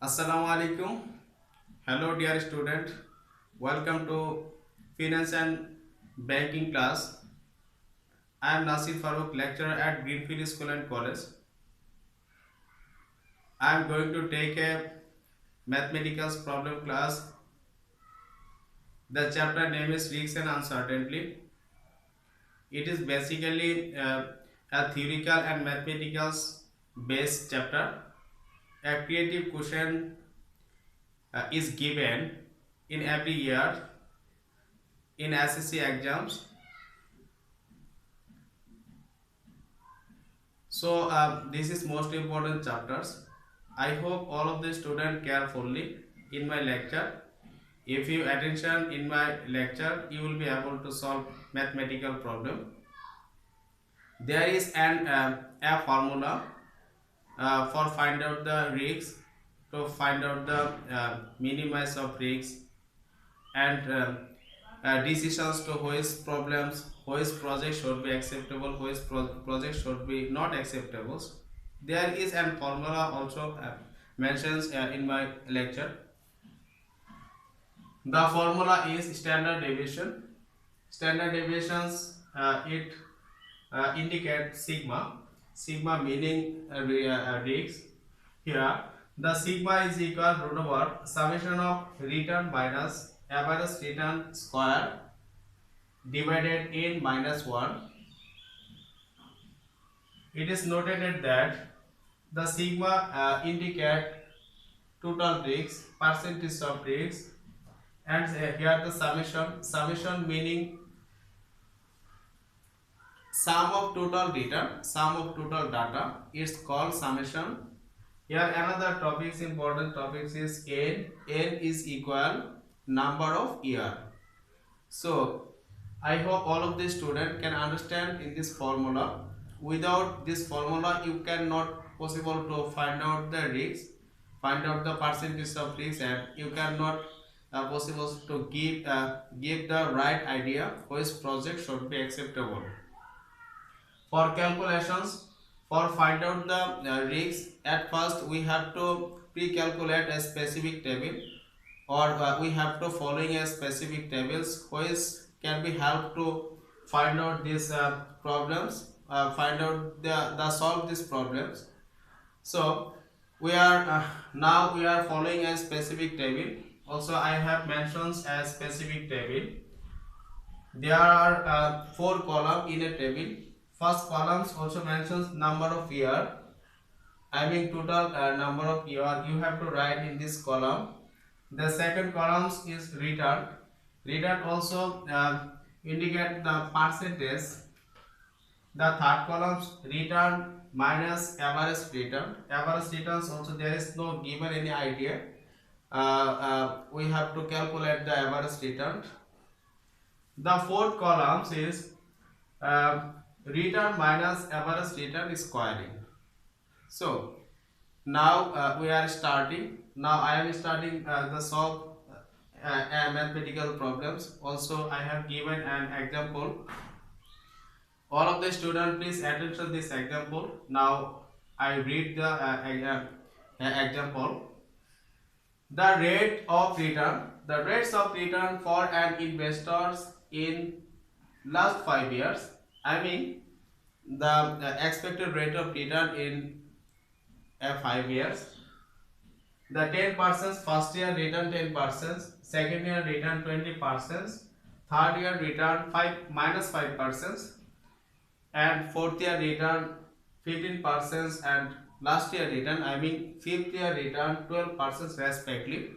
Assalamu alaikum. Hello, dear student. Welcome to Finance and Banking class. I am Nasir Farooq, lecturer at Greenfield School and College. I am going to take a mathematics problem class. The chapter name is Risks and Uncertainty. It is basically a theoretical and mathematical based chapter. A creative question is given in every year in SSC exams. So this is most important chapters. I hope all of the students carefully in my lecture. If you attention in my lecture, you will be able to solve mathematical problem. There is an a formula for find out the risks, to find out the minimize of risks, and decisions to which problems, which project should be acceptable, which project should be not acceptable. There is an formula also mentions in my lecture. The formula is standard deviation. Standard deviations it indicate sigma. Sigma meaning risk. Here the sigma is equal root over summation of return minus average return square divided in minus 1. It is noted that the sigma indicate total risks, percentage of risks, and here the summation meaning sum of total return, sum of total data. It's called summation. Here another topics, important topics is n. N is equal number of year. So I hope all of the student can understand in this formula. Without this formula, you cannot possible to find out the risks, find out the percentage of risks, and you cannot possible to give the right idea which project should be acceptable. For calculations, for find out the risks, at first we have to pre-calculate a specific table, or we have to following a specific tables which can be help to find out these problems, find out the solve these problems. So we are now we are following a specific table. Also I have mentioned a specific table. There are four columns in a table. First columns also mentions number of year. I mean total number of year you have to write in this column. The second columns is return. Return also indicate the percentage. The third columns return minus average return. Average returns also there is no given any idea. We have to calculate the average return. The fourth columns is return minus average return squaring. So now we are starting. Now I am starting the solve mathematical problems. Also I have given an example. All of the students please attention this example. Now I read the example. The rate of return, the rates of return for an investors in last 5 years. I mean the expected rate of return in 5 years. The 10% first year return 10%, second year return 20%, third year return 5% and fourth year return 15% and last year return I mean fifth year return 12% respectively.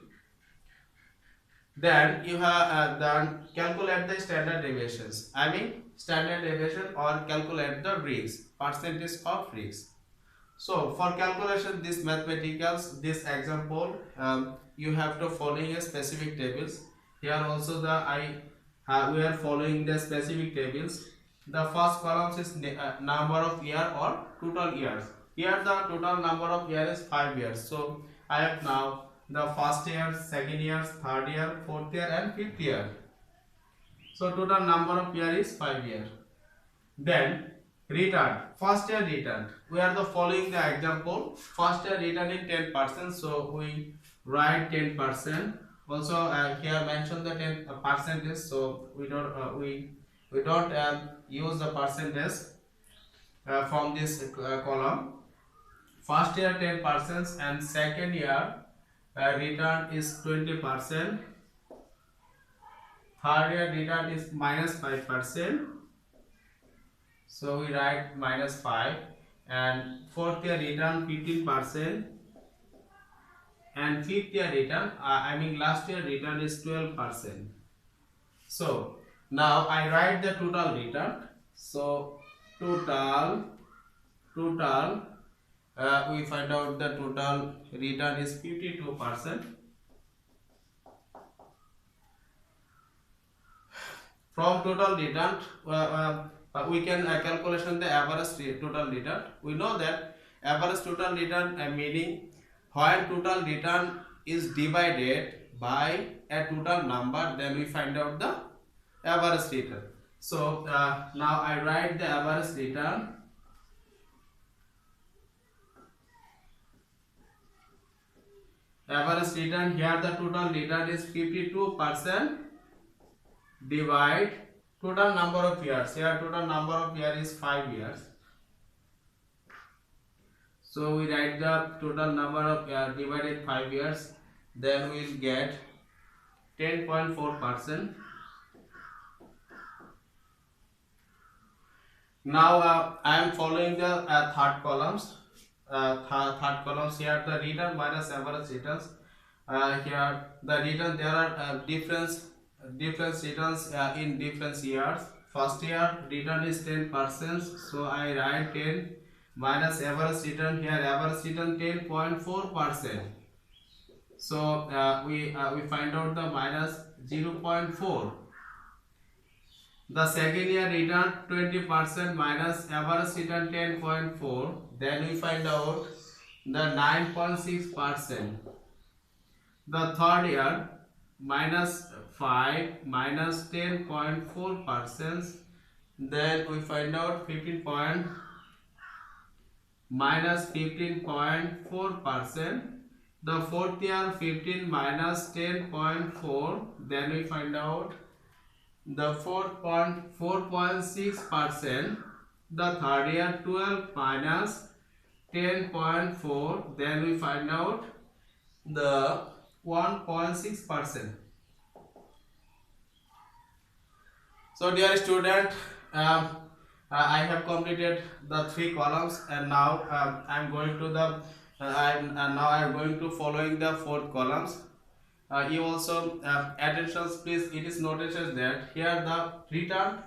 Then you have then calculate the standard deviations. I mean standard deviation or calculate the risks, percentage of risks. So for calculation this mathematicals, this example you have to following a specific tables. Here also we are following the specific tables. The first column is number of year or total years. Here the total number of year is 5 years. So I have now the first year, second year, third year, fourth year and fifth year. So total number of year is 5 years. Then return. First year return. We are the following the example. First year return in 10%. So we write 10%. Also here mention the 10 percentage. So we don't use the percentage from this column. First year 10% and second year return is 20%. Third year return is -5%. So we write -5, and fourth year return 15%, and fifth year return last year return is 12%. So now I write the total return. So total we find out the total return is 52%. From total return we can calculation the average total return. We know that average total return meaning when total return is divided by a total number, then we find out the average return. So now I write the average return. Average return, here the total return is 52% divide total number of years. Here total number of years is 5 years. So we write the total number of years divided 5 years. Then we will get 10.4%. Now I am following the third columns. Third columns, here the return minus average returns. Here the return, there are different returns in different years. First year return is 10%, so I write 10 minus average return. Here average return 10.4%. So we find out the minus 0.4. The second year return 20% minus average return 10.4. Then we find out the 9.6%. The third year minus 5 minus 10.4%. Then we find out minus 15.4%. The fourth year 15 minus 10.4. Then we find out the 4.6%. The third year 12 minus 10.4. Then we find out the 1.6%. So dear student, I have completed the 3 columns, and now I am going to the I am going to following the 4th columns. You also attention please, it is noted that here the return,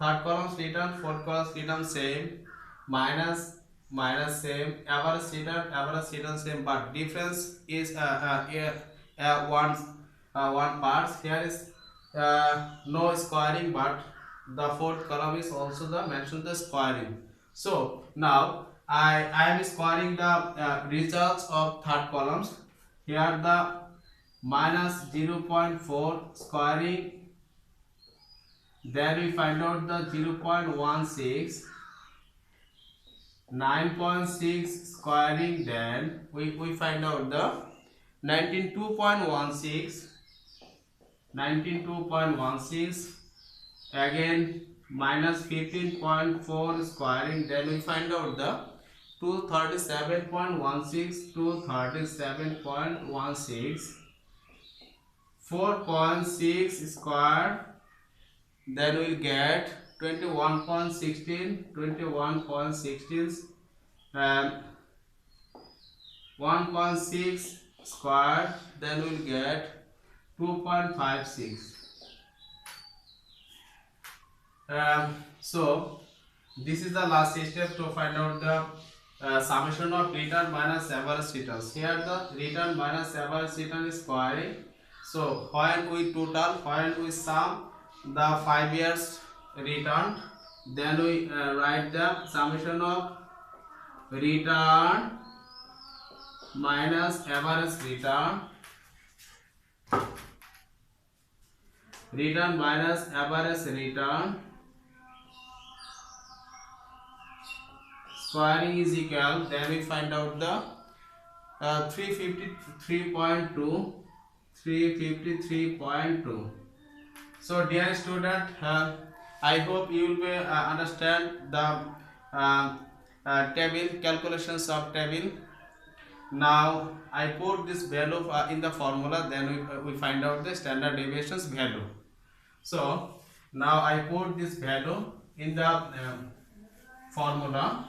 third columns return, fourth columns return same, minus same, average return same, but difference is one part. Here is no squaring, but the fourth column is also the mention the squaring. So now I am squaring the results of third columns. Here the minus 0.4 squaring, then we find out the 0.16, 9.6 squaring, then we find out the 19.216, again minus 15.4 squaring, then we find out the 237.16, 4.6 square, then we'll get 21.16, and 1.6 square, then we'll get 2.56. So this is the last step to find out the summation of return minus average returns. Here the return minus average return is squaring. So when we sum the 5 years return, then we write the summation of return minus average return. Return minus average return squaring is equal, then we find out the 353.2. 353.2. So dear student, I hope you will be understand the table, calculations of table. Now I put this value in the formula, then we find out the standard deviations value. So now I put this value in the formula.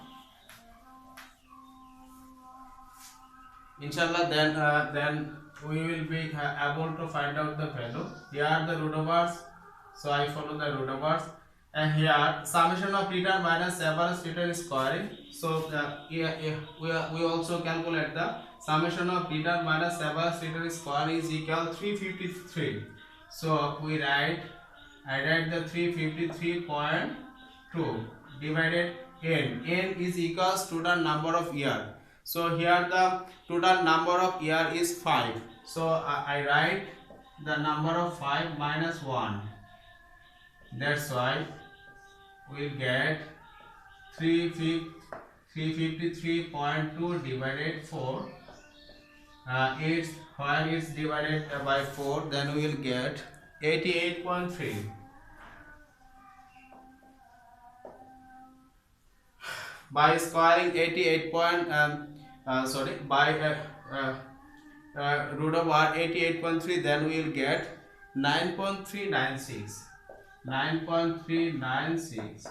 Inshallah, then we will be able to find out the value. Here are the root overs, so I follow the root overs, and here summation of return minus average return squaring. So here we also calculate the summation of return minus average return squaring is equal 353. So I write the 353.2 divided n. N is equals to the number of year. So here the total number of year is 5. So I write the number of 5 minus 1. That's why we'll get 353.2 divided 4. When it's divided by 4, then we will get 88.3. By squaring 88 point, by root over 88.3, then we will get 9.396. 9.396.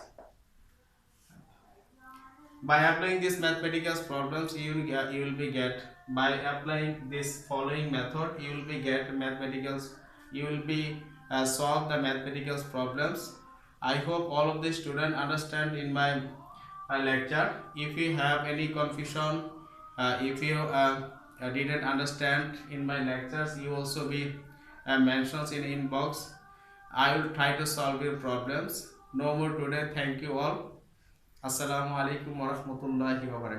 By applying these mathematical problems, you will be get, by applying this following method, you will be get mathematicals. You will be solve the mathematical problems. I hope all of the students understand in my lecture. If you have any confusion, if you didn't understand in my lectures, you also be mentions in inbox. I will try to solve your problems. No more today. Thank you all. Assalamu alaikum warahmatullahi wabarakatuh.